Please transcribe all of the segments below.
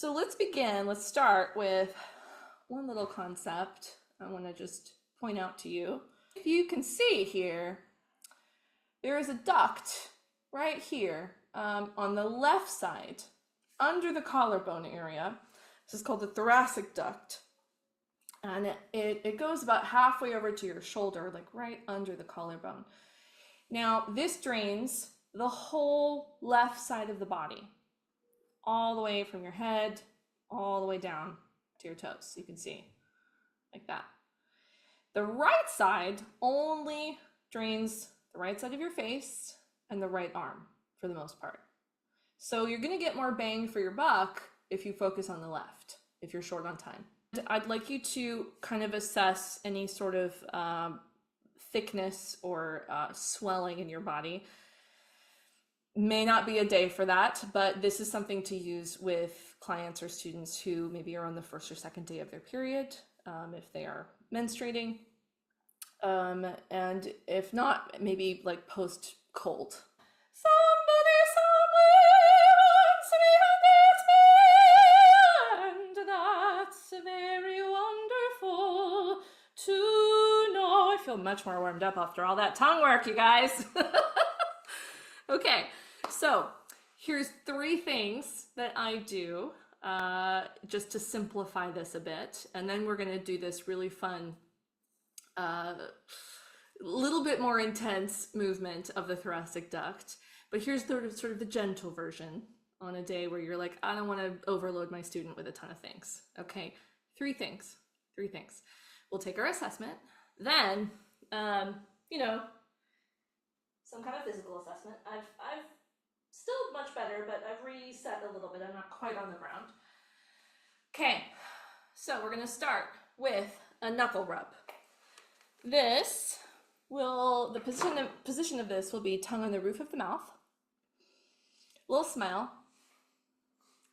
So let's begin. Let's start with one little concept I want to just point out to you. If you can see here, there is a duct right here on the left side under the collarbone area. This is called the thoracic duct. And it goes about halfway over to your shoulder, like right under the collarbone. Now, this drains the whole left side of the body, all the way from your head, all the way down to your toes. You can see, like that. The right side only drains the right side of your face and the right arm for the most part. So you're gonna get more bang for your buck if you focus on the left, if you're short on time. I'd like you to kind of assess any sort of thickness or swelling in your body. May not be a day for that, but this is something to use with clients or students who maybe are on the first or second day of their period, if they are menstruating, and if not, maybe like post cold. Somebody somewhere wants me, and that's very wonderful to know. I feel much more warmed up after all that tongue work, you guys. Okay, so here's 3 things that I do just to simplify this a bit, and then we're going to do this really fun, little bit more intense movement of the thoracic duct. But here's sort of the gentle version on a day where you're like, I don't want to overload my student with a ton of things. Okay, 3 things. We'll take our assessment, then some kind of physical assessment. I've still much better, but I've reset a little bit. I'm not quite on the ground. Okay, so we're gonna start with a knuckle rub. This will, the position of this will be tongue on the roof of the mouth. A little smile,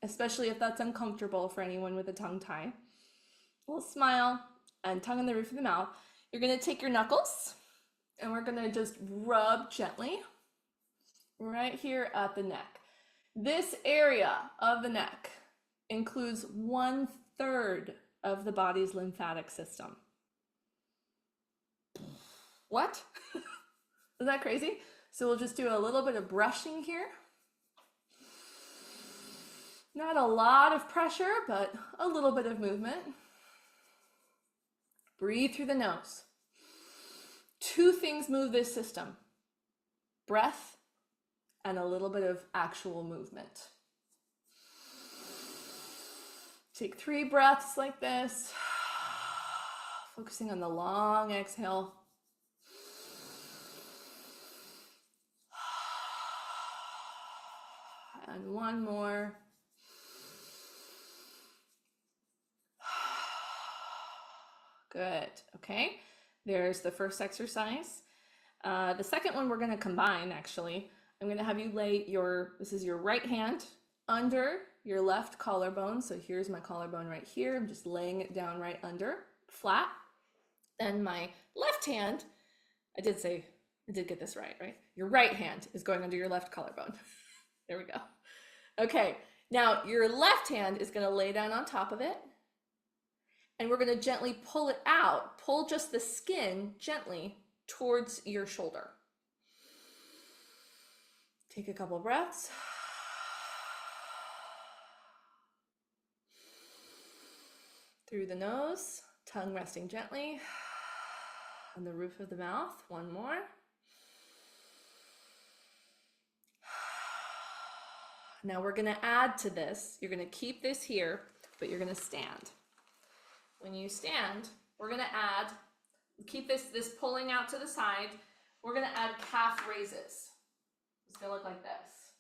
especially if that's uncomfortable for anyone with a tongue tie. A little smile and tongue on the roof of the mouth. You're gonna take your knuckles and we're gonna just rub gently right here at the neck. This area of the neck includes 1/3 of the body's lymphatic system. What? Isn't that crazy? So we'll just do a little bit of brushing here. Not a lot of pressure, but a little bit of movement. Breathe through the nose. 2 things move this system: breath and a little bit of actual movement. Take 3 breaths like this, focusing on the long exhale. And 1 more. Good, okay. There's the first exercise. The second one we're gonna combine, actually. I'm gonna have you lay this is your right hand under your left collarbone. So here's my collarbone right here. I'm just laying it down right under, flat. Then my left hand, I did get this right? Your right hand is going under your left collarbone. There we go. Okay, now your left hand is gonna lay down on top of it. And we're gonna gently pull it out, pull just the skin gently towards your shoulder. Take a couple breaths. Through the nose, tongue resting gently on the roof of the mouth. 1 more. Now we're gonna add to this. You're gonna keep this here, but you're gonna stand. When you stand, we're gonna add, keep this pulling out to the side. We're gonna add calf raises. It's gonna look like this.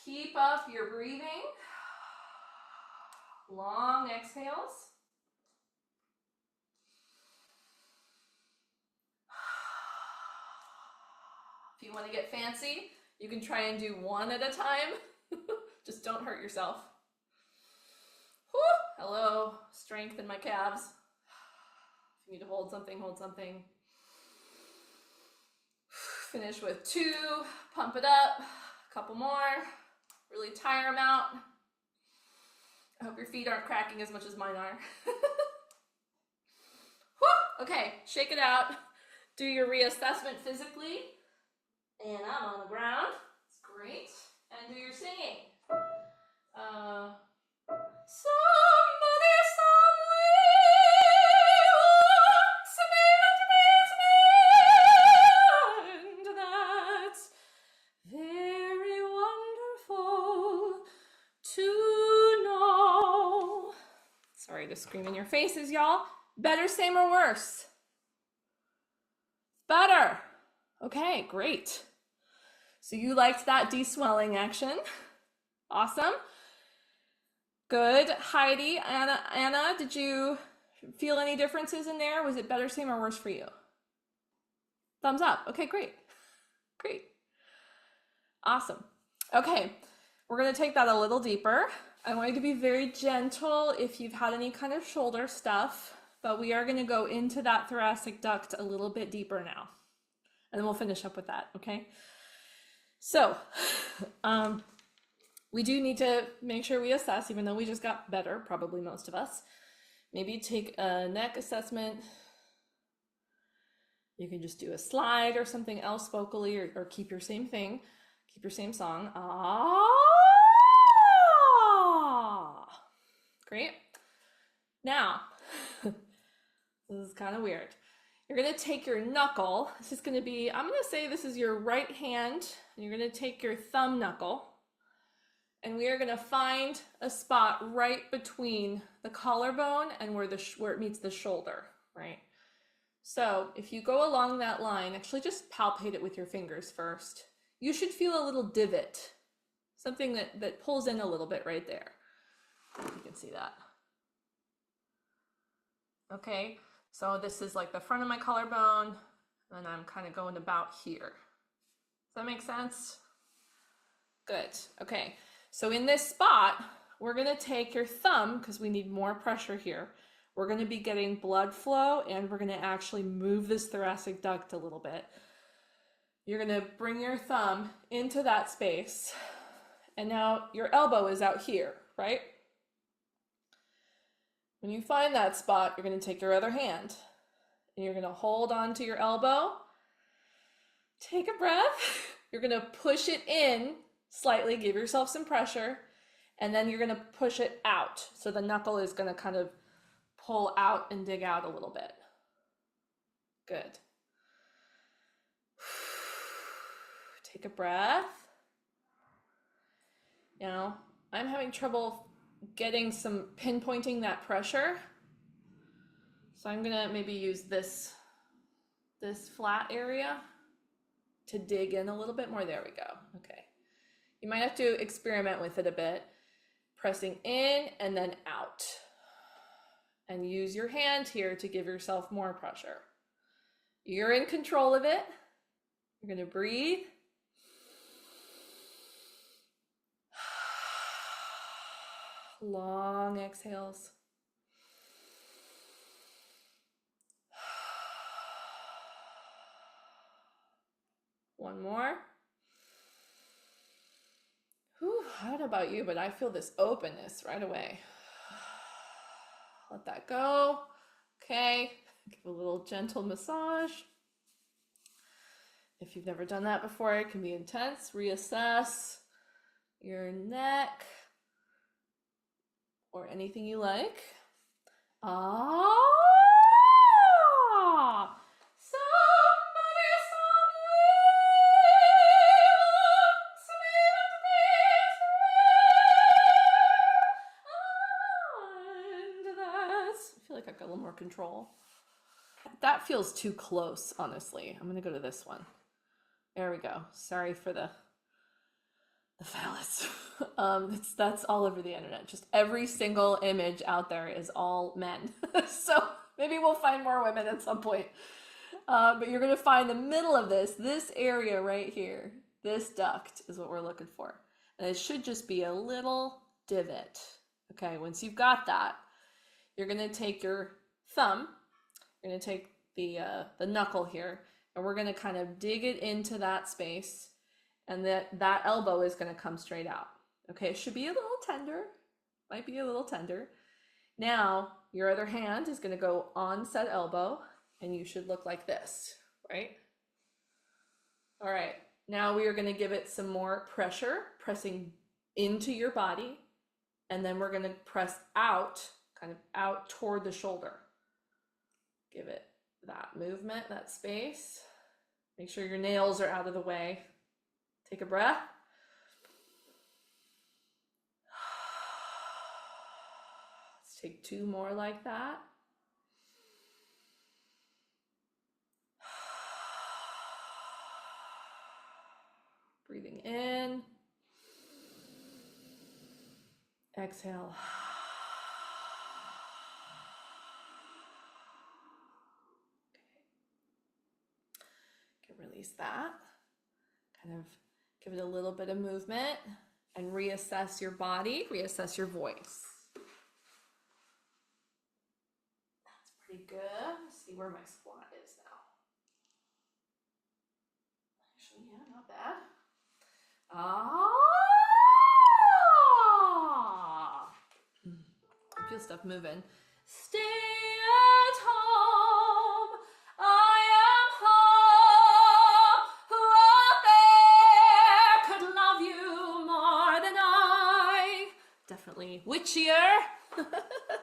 Keep up your breathing. Long exhales. If you want to get fancy, you can try and do 1 at a time. Just don't hurt yourself. Whew. Hello, strength in my calves. If you need to hold something, hold something. Finish with 2, pump it up, a couple more, really tire them out. I hope your feet aren't cracking as much as mine are. Whew! Okay, shake it out. Do your reassessment physically. And I'm on the ground. It's great. And do your singing. Somebody, and that's very wonderful to know. Sorry to scream in your faces, y'all. Better, same, or worse? Better. Okay, great. So you liked that de-swelling action. Awesome. Good. Heidi, Anna, did you feel any differences in there? Was it better, same, or worse for you? Thumbs up. Okay, great. Great. Awesome. Okay, we're going to take that a little deeper. I want you to be very gentle if you've had any kind of shoulder stuff, but we are going to go into that thoracic duct a little bit deeper now. And then we'll finish up with that, okay? So, we do need to make sure we assess, even though we just got better, probably most of us. Maybe take a neck assessment. You can just do a slide or something else vocally, or keep your same thing. Keep your same song. Ah! Great. Now, this is kind of weird. You're going to take your knuckle. This is going to be, I'm going to say this is your right hand. And you're going to take your thumb knuckle. And we are going to find a spot right between the collarbone and where it meets the shoulder, right? So if you go along that line, actually just palpate it with your fingers first. You should feel a little divot, something that pulls in a little bit right there. You can see that. Okay, so this is like the front of my collarbone, and I'm kind of going about here. Does that make sense? Good. Okay, so in this spot, we're going to take your thumb, because we need more pressure here. We're going to be getting blood flow, and we're going to actually move this thoracic duct a little bit. You're going to bring your thumb into that space, and now your elbow is out here, right? When you find that spot, you're going to take your other hand, and you're going to hold on to your elbow. Take a breath. You're going to push it in slightly, give yourself some pressure, and then you're going to push it out. So the knuckle is going to kind of pull out and dig out a little bit. Good. Take a breath. Now, I'm having trouble getting some pinpointing that pressure. So I'm going to maybe use this flat area to dig in a little bit more. There we go. Okay. You might have to experiment with it a bit, pressing in and then out. And use your hand here to give yourself more pressure. You're in control of it. You're going to breathe. Long exhales. One more. Whew, I don't know about you, but I feel this openness right away. Let that go. Okay. Give a little gentle massage. If you've never done that before, it can be intense. Reassess your neck or anything you like. Ah! I got a little more control. That feels too close, honestly. I'm gonna go to this one. There we go. Sorry for the phallus. That's all over the internet. Just every single image out there is all men. So maybe we'll find more women at some point. But you're gonna find the middle of this area right here. This duct is what we're looking for. And it should just be a little divot. Okay, once you've got that, you're going to take your thumb, you're going to take the knuckle here, and we're going to kind of dig it into that space, and that elbow is going to come straight out. Okay, it should be a little tender, Might be a little tender. Now, your other hand is going to go on said elbow, and you should look like this, right? All right, now we are going to give it some more pressure, pressing into your body, and then we're going to press out, kind of out toward the shoulder. Give it that movement, that space. Make sure your nails are out of the way. Take a breath. Let's take 2 more like that. Breathing in. Exhale. Okay. Can release that. Kind of give it a little bit of movement and reassess your body, reassess your voice. That's pretty good. Let's see where my squat is now. Actually, yeah, not bad. I feel stuff moving. Stay at home. I am home. Who out there could love you more than I? Definitely witchier.